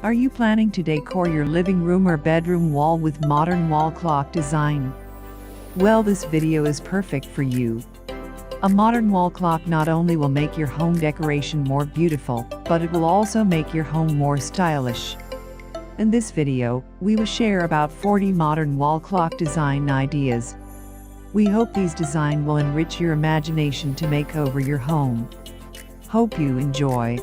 Are you planning to decor your living room or bedroom wall with modern wall clock design? Well, this video is perfect for you. A modern wall clock not only will make your home decoration more beautiful, but it will also make your home more stylish. In this video, we will share about 40 modern wall clock design ideas. We hope these designs will enrich your imagination to make over your home. Hope you enjoy.